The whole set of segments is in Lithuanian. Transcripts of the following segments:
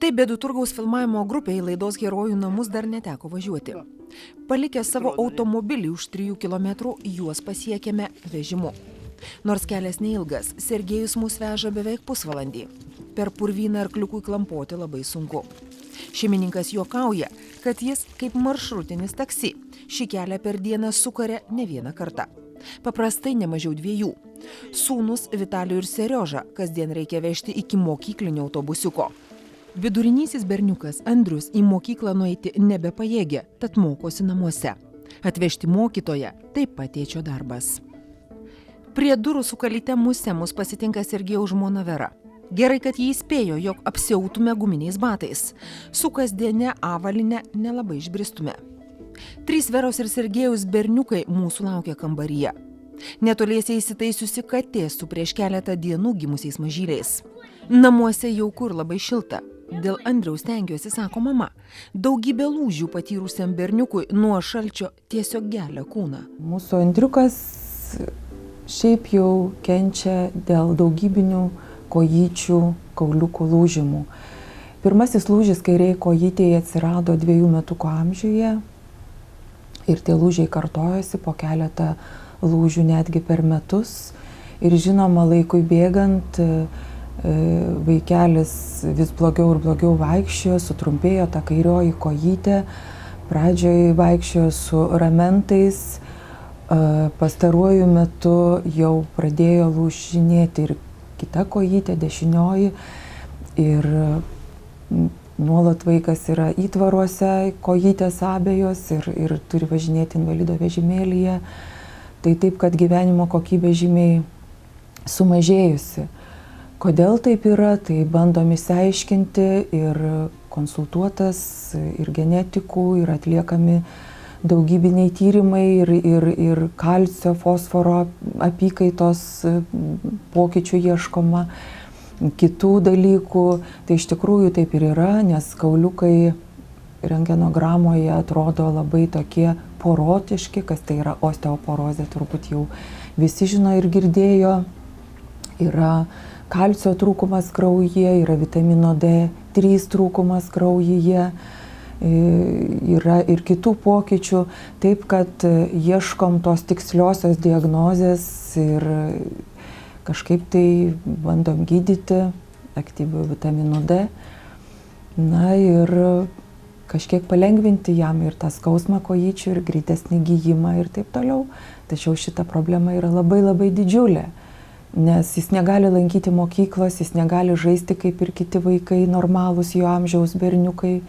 Štai bėdų turgaus filmavimo grupė į laidos herojų namus dar neteko važiuoti. Palikę savo automobilį už 3 kilometrų, juos pasiekėme vežimu. Nors kelias neilgas, Sergejus mus veža beveik pusvalandį. Per purvyną arkliukui klampoti labai sunku. Šeimininkas juokauja, kad jis kaip maršrutinis taksi. Šį kelią per dieną sukaria ne vieną kartą. Paprastai ne mažiau 2. Sūnus Vitalijų ir Seriožą kasdien reikia vežti iki mokyklinio autobusiuko. Vidurinysis berniukas Andrius į mokyklą nueiti nebepajėgia, tad mokosi namuose. Atvežti mokytoją taip pat tėčio darbas. Prie durų su kalyte muse mus pasitinka Sergejaus žmona Vera. Gerai, kad jį įspėjo, jog apsiautume guminiais batais. Su kasdiene avaline nelabai išbristume. 3 Veros ir Sergejaus berniukai mūsų laukia kambaryje. Netoliese įsitaisiusi katė su prieš keletą dienų gimusiais mažyliais. Namuose jauku ir labai šilta. Dėl Andriaus stengiuosi, sako mama. Daugybė lūžių patyrusiam berniukui nuo šalčio tiesiog gelia kūną. Mūsų Andriukas šiaip jau kenčia dėl daugybinių kojyčių, kauliukų lūžimų. Pirmasis lūžis kairėje kojytėje atsirado 2 metukų amžiuje ir tie lūžiai kartojosi po keletą lūžių netgi per metus. Ir žinoma, laikui bėgant vaikelis vis blogiau ir blogiau vaikščiojo, sutrumpėjo ta kairioji kojytė, pradžioje vaikščiojo su ramentais, pastaruoju metu jau pradėjo lūžinėti ir kita kojytė, dešinioji, ir nuolat vaikas yra įtvaruose, kojytės abejos ir turi važinėti invalido vežimėlyje. Tai taip, kad gyvenimo kokybė žymiai sumažėjusi. Kodėl taip yra, tai bandom išsiaiškinti ir konsultuotas, ir genetikų, ir atliekami daugybiniai tyrimai ir kalcio, fosforo apykaitos pokyčių ieškoma, kitų dalykų. Tai iš tikrųjų taip ir yra, nes kauliukai rentgenogramoje atrodo labai tokie porotiški, kas tai yra osteoporozė, turbūt jau visi žino ir girdėjo. Yra kalcio trūkumas kraujyje, yra vitamino D3 trūkumas kraujyje. Yra ir kitų pokyčių, taip kad ieškom tos tiksliosios diagnozės ir kažkaip tai bandom gydyti aktyviu vitaminu D. Na ir kažkiek palengvinti jam ir tą skausmą kojyčių ir greitesnį gijimą ir taip toliau. Tačiau šita problema yra labai labai didžiulė, nes jis negali lankyti mokyklos, jis negali žaisti kaip ir kiti vaikai, normalūs jo amžiaus berniukai.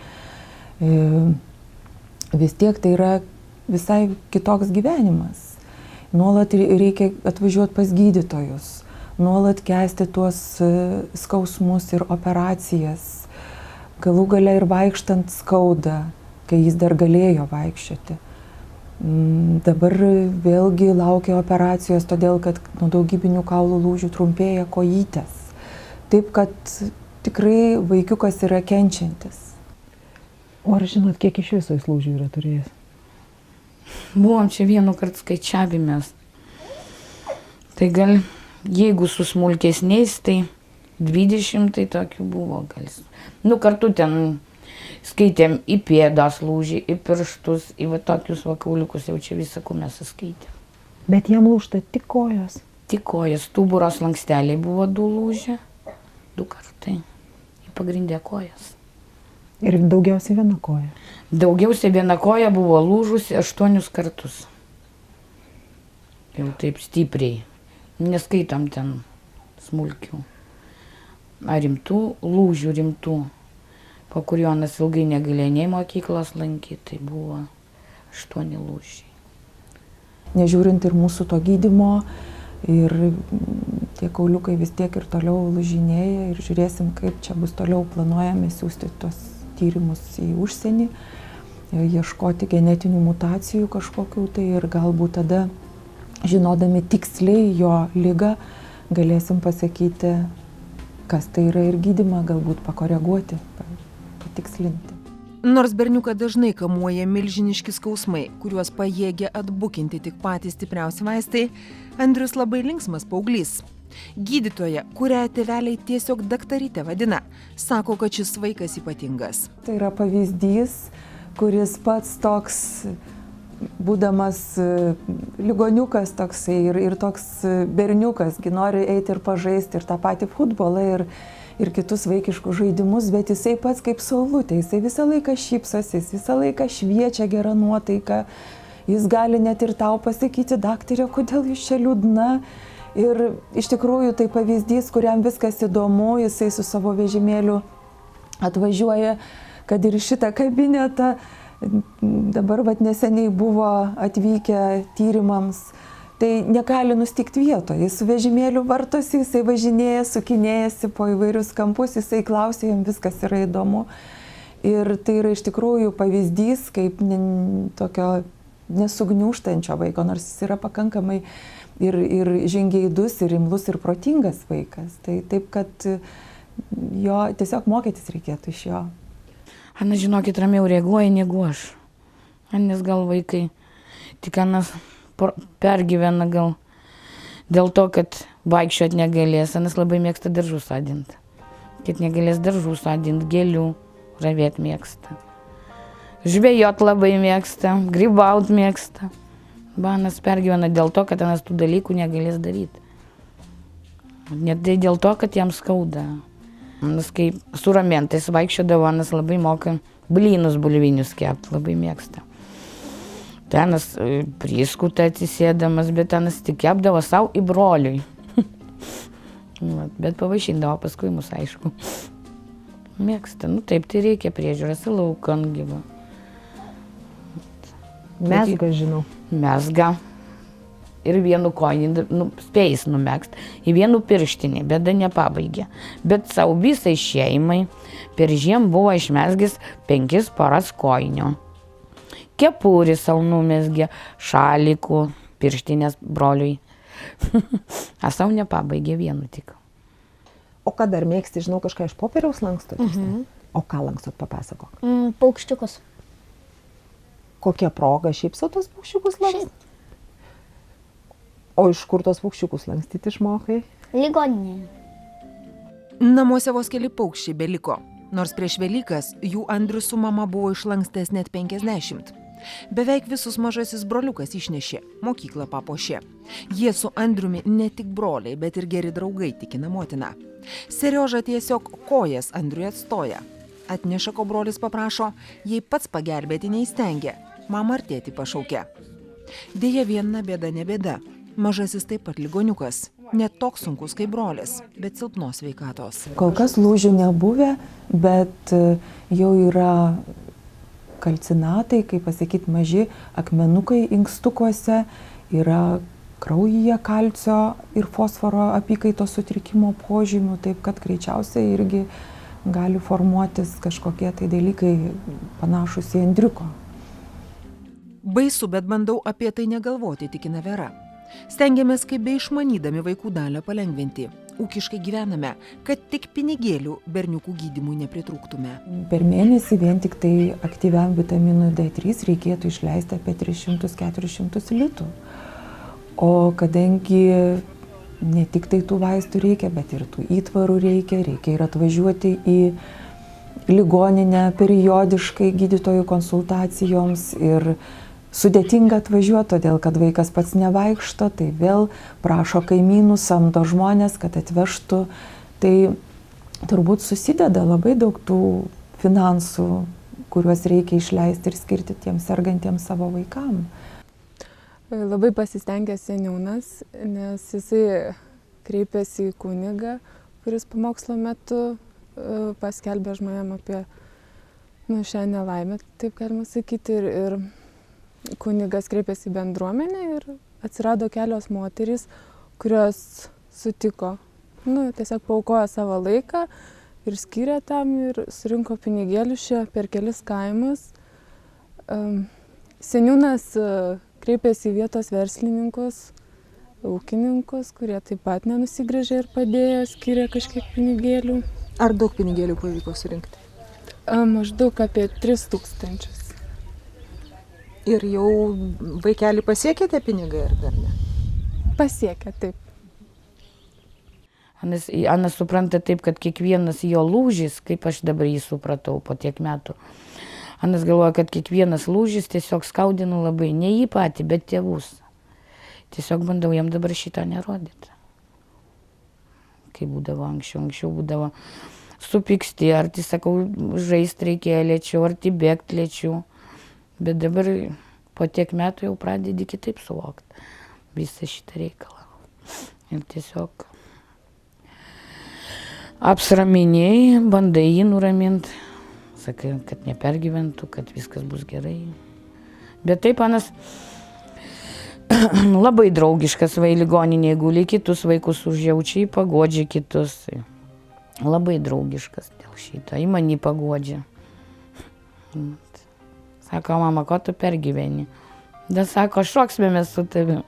Vis tiek tai yra visai kitoks gyvenimas. Nuolat reikia atvažiuoti pas gydytojus, nuolat kęsti tuos skausmus ir operacijas. Galų gale ir vaikštant skauda, kai jis dar galėjo vaikščioti. Dabar vėlgi laukia operacijos, todėl kad nuo daugybinių kaulų lūžių trumpėja kojytės. Taip kad tikrai vaikiukas yra kenčiantis. O ar žinot, kiek iš viso jis lūžių yra turėjęs? Buvom čia vienu kartą skaičiavimės. Tai gal, jeigu su smulkesniais, tai 20 tai tokių buvo gal. Kartu ten skaitėm į pėdas lūžį, į pirštus, į va tokius vakauliukus, jau čia visą ko mes skaitėm. Bet jam lūžta tik kojos? Tik kojas, stuburos lanksteliai buvo 2 lūžę, 2 kartai, į pagrindę kojas. Ir daugiausiai viena koja? Daugiausiai viena koja buvo lūžusi 8 kartus. Jau taip stipriai. Neskaitom ten smulkių. Ar rimtų, lūžių rimtų, po kurio Jonas ilgai negalėjo nei mokyklos lankyti, tai buvo 8 lūžiai. Nežiūrint ir mūsų to gydymo, ir tie kauliukai vis tiek ir toliau lūžinėja ir žiūrėsim, kaip čia bus toliau planuojame siūsti tos tyrimus į užsienį, ieškoti genetinių mutacijų kažkokių tai ir galbūt tada, žinodami tiksliai jo ligą, galėsim pasakyti, kas tai yra ir gydymą, galbūt pakoreguoti, patikslinti. Nors berniuką dažnai kamuoja milžiniški skausmai, kuriuos pajėgia atbukinti tik patys stipriausi vaistai, Andrius labai linksmas paauglys. Gydytoja, kurią tėveliai tiesiog daktaryte vadina, sako, kad šis vaikas ypatingas. Tai yra pavyzdys, kuris pats toks, būdamas ligoniukas toksai ir toks berniukas, nori eiti ir pažaisti ir tą patį futbolą ir kitus vaikiškus žaidimus, bet jisai pats kaip saulutė, jisai visą laiką šypsosi, jis visą laiką šviečia gerą nuotaiką, jis gali net ir tau pasakyti, daktarė, kodėl jūs čia liūdna. Ir iš tikrųjų tai pavyzdys, kuriam viskas įdomu, jisai su savo vežimėliu atvažiuoja, kad ir šitą kabinetą. Dabar neseniai buvo atvykę tyrimams, tai negali nustikti vietoje. Jis su vežimėliu vartosi, jisai važinėja, sukinėjasi po įvairius kampus, jisai klausia, jam viskas yra įdomu. Ir tai yra iš tikrųjų pavyzdys kaip tokio nesugniūžtančio vaiko, nors jis yra pakankamai ir žingeidus, ir imlus, ir protingas vaikas. Tai taip, kad jo tiesiog mokytis reikėtų iš jo. Ana, žinokit, ramiau reaguoja negu aš. Nes gal vaikai tik Anas pergyvena gal dėl to, kad vaikščiot negalės. Anas labai mėgsta daržų sodinti. Kad negalės daržų sodinti, gėlių ravėt mėgsta. Žvejot labai mėgsta, grybaut mėgsta. Anas pergyvena dėl to, kad Anas tų dalykų negalės daryti. Net tai dėl to, kad jam skauda. Anas kai su ramentais vaikščiodavo, Anas labai moka blynus bulvinius kepti, labai mėgsta. Tai Anas priskutą atsisėdamas, bet Anas tik kepdavo savo į broliui. Bet pavaišindavo paskui mus, aišku. Mėgsta, taip, tai reikia priežiūros į lauką gyvą. Mesga, žinau. Mesga. Ir vienu kojį, spėjus numegzt, į vienu pirštinį, bėda nepabaigė. Bet savo visai šeimai per žiem buvo išmesgęs 5 poras kojinių. Kepurį savo numesgė, šalikų, pirštinės broliui. A savo nepabaigė vienu tik. O ką dar mėgsti, žinau, kažką iš popieriaus lankstot? O ką lankstot, papasakok? Paukščiukus. Kokia proga šiaip sau tos paukščiukus lankstot? O iš kur tos paukščiukus lankstyti išmokai? Ligoninėje. Namuose vos keli paukščiai beliko, nors prieš Velykas jų Andrius su mama buvo išlankstęs net 50. Beveik visus mažasis broliukas išnešė, mokyklą papuošė. Jie su Andriumi ne tik broliai, bet ir geri draugai, tikina motina. Serioža tiesiog kojas Andriui atstoja. Atneša, ko brolis paprašo, jei pats pagelbėti neįstengia. Mama ar tėtį pašaukia. Deja, viena bėda ne bėda. Mažasis taip pat ligoniukas. Net toks sunkus kaip brolis, bet silpnos sveikatos. Kol kas lūžių nebuvę, bet jau yra kalcinatai, kaip pasakyti, maži akmenukai inkstukuose, yra kraujyje kalcio ir fosforo apykaitos sutrikimo požymių, taip kad greičiausiai irgi gali formuotis kažkokie tai dalykai panašus į Andriuko. Baisu, bet bandau apie tai negalvoti, tikina Vera. Stengiamės kaip be išmanydami vaikų dalią palengvinti. Ūkiškai gyvename, kad tik pinigėlių berniukų gydymui nepritrūktume. Per mėnesį vien tik tai aktyviam vitaminui D3 reikėtų išleisti apie 300-400 litų. O kadangi ne tik tai tų vaistų reikia, bet ir tų įtvarų reikia ir atvažiuoti į ligoninę periodiškai gydytojų konsultacijoms ir sudėtinga atvažiuoti, todėl kad vaikas pats nevaikšto, tai vėl prašo kaimynų, samdo žmonės, kad atvežtų. Tai turbūt susideda labai daug tų finansų, kuriuos reikia išleisti ir skirti tiems sergantiems savo vaikam. Labai pasistengęs seniūnas, nes jisai kreipėsi į kunigą, kuris pamokslo metu paskelbė žmonėm apie šią nelaimę, taip galima sakyti. Ir kunigas kreipėsi į bendruomenę ir atsirado kelios moterys, kurios sutiko, tiesiog paaukojo savo laiką ir skyrė tam ir surinko pinigėlius čia per kelis kaimus. Seniūnas kreipėsi į vietos verslininkus, ūkininkus, kurie taip pat nenusigręžė ir padėjo, skyrė kažkiek pinigėlių. Ar daug pinigėlių pavyko surinkti? Maždaug apie 3000. Ir jau vaikelį pasiekė tie pinigai, ar dar ne? Pasiekė, taip. Anas supranta taip, kad kiekvienas jo lūžis, kaip aš dabar jį supratau po tiek metų, Anas galvoja, kad kiekvienas lūžis tiesiog skaudina labai, ne jį patį, bet tėvus. Tiesiog bandau jam dabar šitą nerodyti. Kai būdavo anksčiau būdavo supyksti, ar tai sakau, žaist reikėjo lėčiau, ar tai bėgti lėčiau. Bet dabar po tiek metų jau pradedi kitaip suvokti visą šitą reikalą. Ir tiesiog apsiraminėjai, bandai jį nuraminti, sakai, kad nepergyventų, kad viskas bus gerai. Bet taip Anas labai draugiškas, vai ligoninėje guli, kitus vaikus užjaučia, pagodžia kitus. Labai draugiškas dėl šito, į mane pagodžia. Sako, mama, ko tu pergyveni? Da sako, šoksime mes su tavimi.